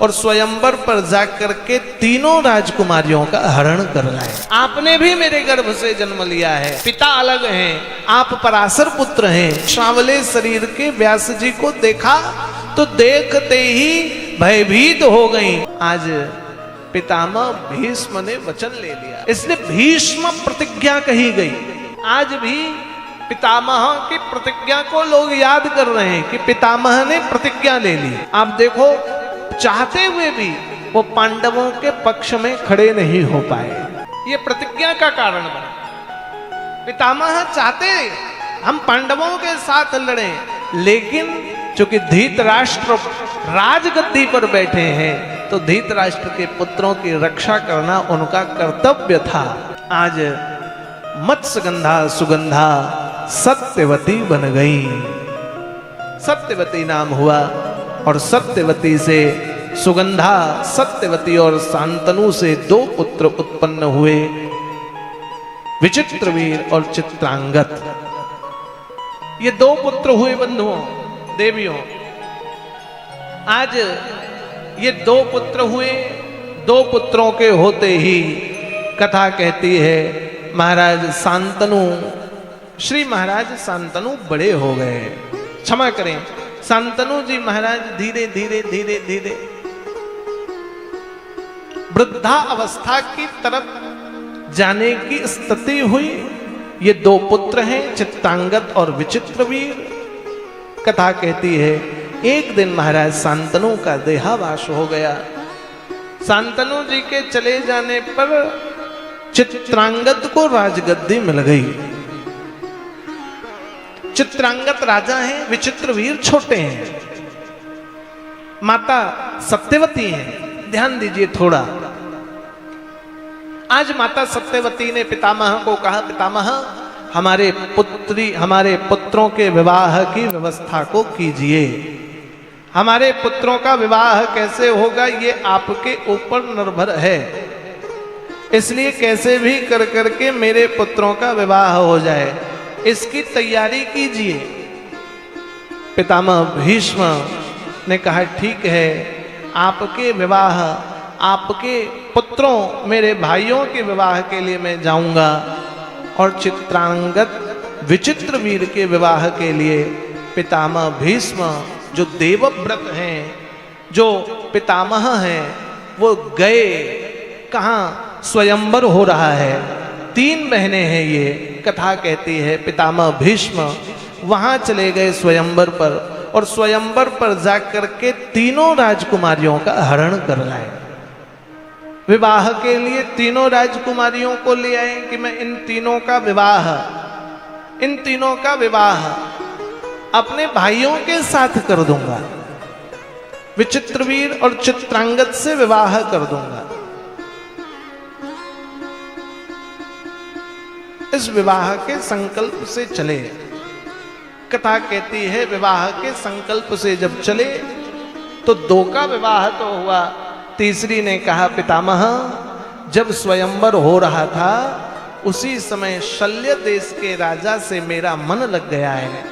और स्वयंवर पर जाकर के तीनों राजकुमारियों का हरण कर लाए। आपने भी मेरे गर्भ से जन्म लिया है, पिता अलग हैं, आप पराशर पुत्र हैं। सांवले शरीर के व्यास जी को देखा तो देखते ही भयभीत हो गई। आज पितामह भीष्म ने वचन ले लिया, इसलिए भीष्म प्रतिज्ञा कही गई। आज भी पितामह की प्रतिज्ञा को लोग याद कर रहे हैं कि पितामह ने प्रतिज्ञा ले ली। आप देखो, चाहते हुए भी वो पांडवों के पक्ष में खड़े नहीं हो पाए, ये प्रतिज्ञा का कारण बना। पितामह चाहते हम पांडवों के साथ लड़ें, लेकिन चूंकि धृतराष्ट्र राजगद्दी पर बैठे हैं तो धृतराष्ट्र के पुत्रों की रक्षा करना उनका कर्तव्य था। आज मत्स्यगंधा सुगंधा सत्यवती बन गई, सत्यवती नाम हुआ। और सत्यवती से सुगंधा, सत्यवती और शांतनु से 2 पुत्र उत्पन्न हुए, विचित्रवीर और चित्रांगत। ये 2 पुत्र हुए बंधुओं, देवियों। आज ये 2 पुत्र हुए, 2 पुत्रों के होते ही कथा कहती है महाराज शांतनु, श्री महाराज शांतनु बड़े हो गए। क्षमा करें, शांतनु जी महाराज धीरे धीरे धीरे धीरे वृद्धा अवस्था की तरफ जाने की स्थिति हुई। ये 2 पुत्र हैं, चित्रांगत और विचित्रवीर। कथा कहती है एक दिन महाराज शांतनु का देहावास हो गया। शांतनु जी के चले जाने पर चित्रांगत को राजगद्दी मिल गई। चित्रांगत राजा हैं, विचित्रवीर छोटे हैं। माता सत्यवती हैं। ध्यान दीजिए थोड़ा। आज माता सत्यवती ने पितामह को कहा, पितामह हमारे पुत्रों के विवाह की व्यवस्था को कीजिए। हमारे पुत्रों का विवाह कैसे होगा ये आपके ऊपर निर्भर है, इसलिए कैसे भी कर करके मेरे पुत्रों का विवाह हो जाए, इसकी तैयारी कीजिए। पितामह भीष्म ने कहा ठीक है, आपके विवाह, आपके पुत्रों मेरे भाइयों के विवाह के लिए मैं जाऊंगा, और चित्रांगत विचित्रवीर के विवाह के लिए पितामह भीष्म जो देवव्रत हैं, जो पितामह हैं, वो गए। कहाँ? स्वयंवर हो रहा है, 3 महीने हैं ये। कथा कहती है पितामह भीष्म वहां चले गए स्वयंवर पर, और स्वयंवर पर जाकर के तीनों राजकुमारियों का हरण कर लाए। विवाह के लिए तीनों राजकुमारियों को ले आए कि मैं इन तीनों का विवाह अपने भाइयों के साथ कर दूंगा, विचित्रवीर और चित्रांगत से विवाह कर दूंगा। इस विवाह के संकल्प से चले। कथा कहती है विवाह के संकल्प से जब चले तो 2 का विवाह तो हुआ, तीसरी ने कहा पितामह जब स्वयंवर हो रहा था उसी समय शल्य देश के राजा से मेरा मन लग गया है,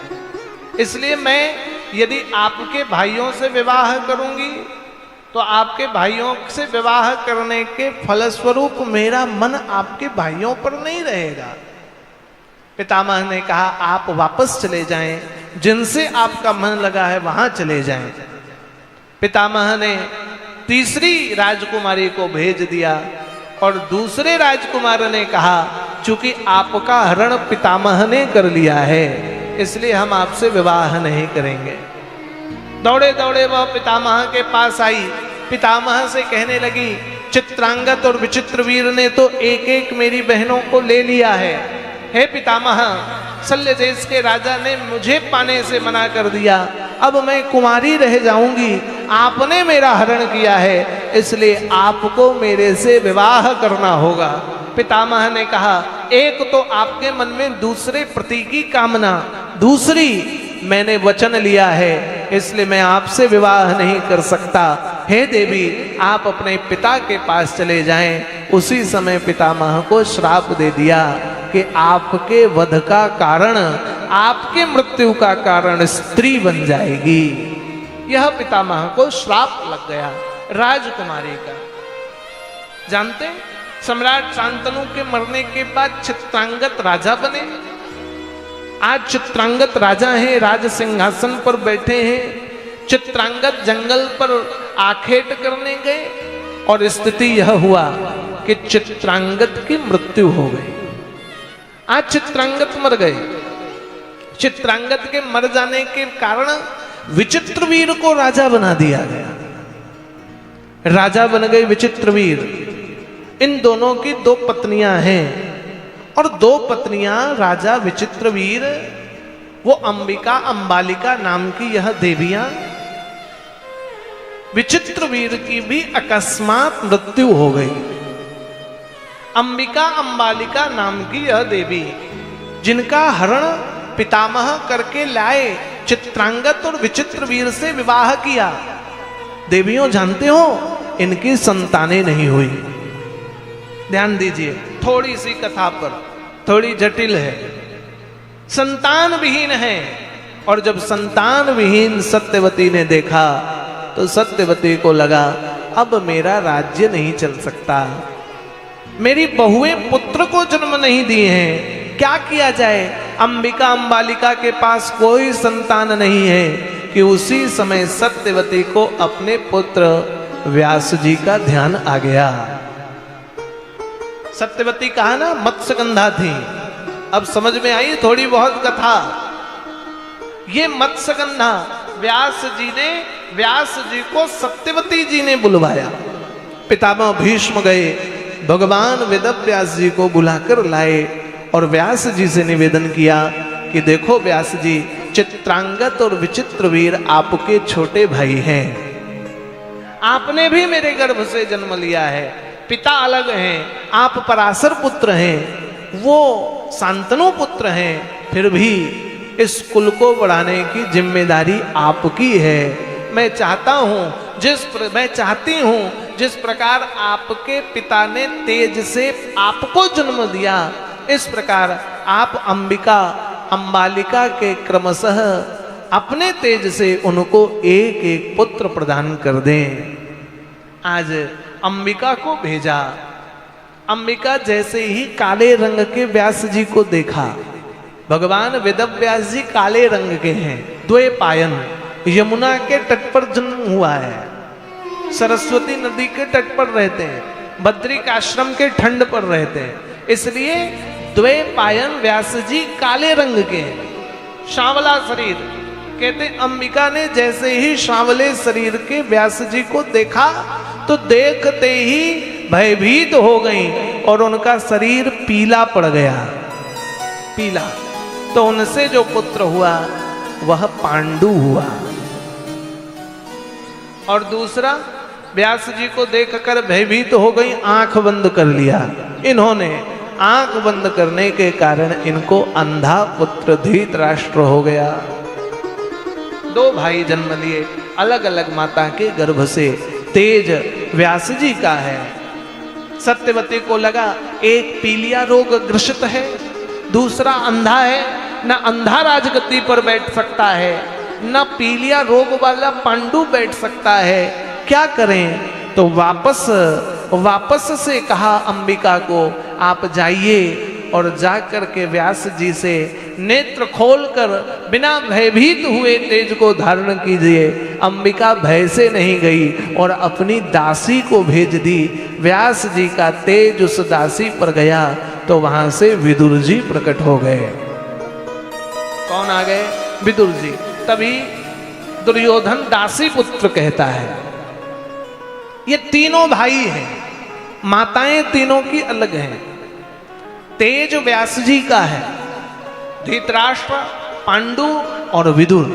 इसलिए मैं यदि आपके भाइयों से विवाह करूंगी तो आपके भाइयों से विवाह करने के फलस्वरूप मेरा मन आपके भाइयों पर नहीं रहेगा। पितामह ने कहा आप वापस चले जाएं, जिनसे आपका मन लगा है वहां चले जाएं। पितामह ने तीसरी राजकुमारी को भेज दिया, और दूसरे राजकुमार ने कहा चूंकि आपका हरण पितामह ने कर लिया है, इसलिए हम आपसे विवाह नहीं करेंगे। दौड़े दौड़े वह पितामह के पास आई, पितामह से कहने लगी चित्रांगत और विचित्रवीर ने तो एक एक मेरी बहनों को ले लिया है। हे पितामह, शल्य देश के राजा ने मुझे पाने से मना कर दिया, अब मैं कुमारी रह जाऊंगी। आपने मेरा हरण किया है, इसलिए आपको मेरे से विवाह करना होगा। पितामह ने कहा एक तो आपके मन में दूसरे पति की कामना, दूसरी मैंने वचन लिया है, इसलिए मैं आपसे विवाह नहीं कर सकता। हे देवी, आप अपने पिता के पास चले जाएं। उसी समय पितामह को श्राप दे दिया कि आपके वध का कारण, आपके मृत्यु का कारण स्त्री बन जाएगी। यह पितामह को श्राप लग गया। राजकुमारी का। जानते हैं, सम्राट शांतनु के मरने के बाद चित्रांगत राजा बने। आज चित्रांगत राजा हैं, राज सिंहासन पर बैठे हैं। चित्रांगत जंगल पर आखेट करने गए और स्थिति यह हुआ कि चित्रांगत की मृत्यु हो गई। आज चित्रांगत मर गए। चित्रांगत के मर जाने के कारण विचित्रवीर को राजा बना दिया गया। राजा बन गए विचित्रवीर। इन दोनों की 2 पत्नियां हैं और 2 पत्नियां राजा विचित्रवीर, वो अंबिका अंबालिका नाम की यह देवियां। विचित्रवीर की भी अकस्मात मृत्यु हो गई। अंबिका अंबालिका नाम की यह देवी, जिनका हरण पितामह करके लाए, चित्रांगत और विचित्रवीर से विवाह किया। देवियों जानते हो, इनकी संतानें नहीं हुई। ध्यान दीजिए, थोड़ी सी कथा पर, थोड़ी जटिल है। संतान विहीन है, और जब संतान विहीन सत्यवती ने देखा तो सत्यवती को लगा अब मेरा राज्य नहीं चल सकता। मेरी बहुएं पुत्र को जन्म नहीं दिए हैं, क्या किया जाए। अंबिका अंबालिका के पास कोई संतान नहीं है कि उसी समय सत्यवती को अपने पुत्र व्यास जी का ध्यान आ गया। सत्यवती कहा ना, मत्स्यगंधा थी। अब समझ में आई थोड़ी बहुत कथा। ये मत्स्यगंधा व्यास जी को सत्यवती जी ने बुलवाया। पितामह भीष्म गए, भगवान वेदव्यास जी को बुलाकर लाए और व्यास जी से निवेदन किया कि देखो व्यास जी, चित्रांगत और विचित्रवीर आपके छोटे भाई हैं। आपने भी मेरे गर्भ से जन्म लिया है, पिता अलग हैं, आप पराशर पुत्र हैं, वो शांतनु पुत्र हैं, फिर भी इस कुल को बढ़ाने की जिम्मेदारी आपकी है। मैं चाहती हूं जिस प्रकार आपके पिता ने तेज से आपको जन्म दिया, इस प्रकार आप अंबिका अंबालिका के क्रमशः अपने तेज से उनको एक एक पुत्र प्रदान कर दें। आज अंबिका को भेजा। अंबिका जैसे ही काले रंग के व्यास जी को देखा, भगवान वेदव्यास जी काले रंग के हैं, द्वैपायन, यमुना के तट पर जन्म हुआ है, सरस्वती नदी के तट पर रहते हैं, बद्रिक आश्रम के ठंड पर रहते हैं, इसलिए द्वैपायन व्यास जी काले रंग के हैं, सांवला शरीर। कहते अंबिका ने जैसे ही सांवले शरीर के व्यास जी को देखा तो देखते ही भयभीत हो गई और उनका शरीर पीला पड़ गया। पीला तो उनसे जो पुत्र हुआ वह पांडु हुआ। और दूसरा, व्यास जी को देखकर भयभीत हो गई, आंख बंद कर लिया। इन्होंने आंख बंद करने के कारण इनको अंधा पुत्र धृतराष्ट्र हो गया। 2 भाई जन्म लिए अलग अलग माता के गर्भ से। तेज व्यास जी का है। सत्यवती को लगा एक पीलिया रोग ग्रसित है, दूसरा अंधा है, न अंधा राजगद्दी पर बैठ सकता है, न पीलिया रोग वाला पांडु बैठ सकता है, क्या करें। तो वापस से कहा अंबिका को, आप जाइए और जाकर के व्यास जी से नेत्र खोलकर बिना भयभीत हुए तेज को धारण कीजिए। अंबिका भय से नहीं गई और अपनी दासी को भेज दी। व्यास जी का तेज उस दासी पर गया तो वहां से विदुर जी प्रकट हो गए। कौन आ गए? विदुर जी। तभी दुर्योधन दासी पुत्र कहता है। ये तीनों भाई हैं, माताएं तीनों की अलग हैं। तेज व्यास जी का है, धृतराष्ट्र, पांडु और विदुर,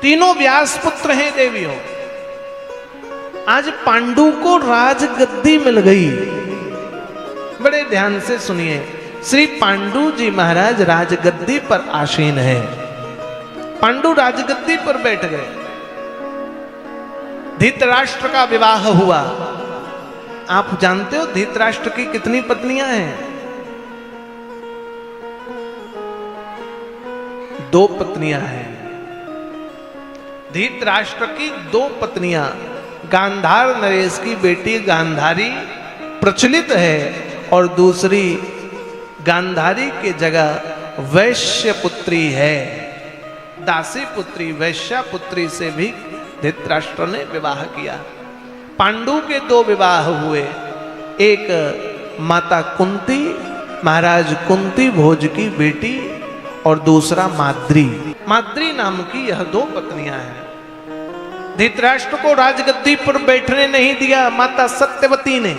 तीनों व्यास पुत्र हैं देवियों। आज पांडु को राजगद्दी मिल गई। बड़े ध्यान से सुनिए, श्री पांडु जी महाराज राजगद्दी पर आसीन है। पांडु राजगद्दी पर बैठ गए। धृतराष्ट्र का विवाह हुआ। आप जानते हो धृतराष्ट्र की कितनी पत्नियां हैं? 2 पत्नियां हैं। धृतराष्ट्र की 2 पत्नियां गांधार नरेश की बेटी गांधारी प्रचलित है और दूसरी गांधारी के जगह वैश्य पुत्री है। दासी पुत्री वैश्या पुत्री से भी धृतराष्ट्र ने विवाह किया। पांडु के 2 विवाह हुए, एक माता कुंती, महाराज कुंती भोज की बेटी, और दूसरा माद्री। माद्री नाम की यह 2 पत्नियां हैं। धृतराष्ट्र को राजगद्दी पर बैठने नहीं दिया माता सत्यवती ने।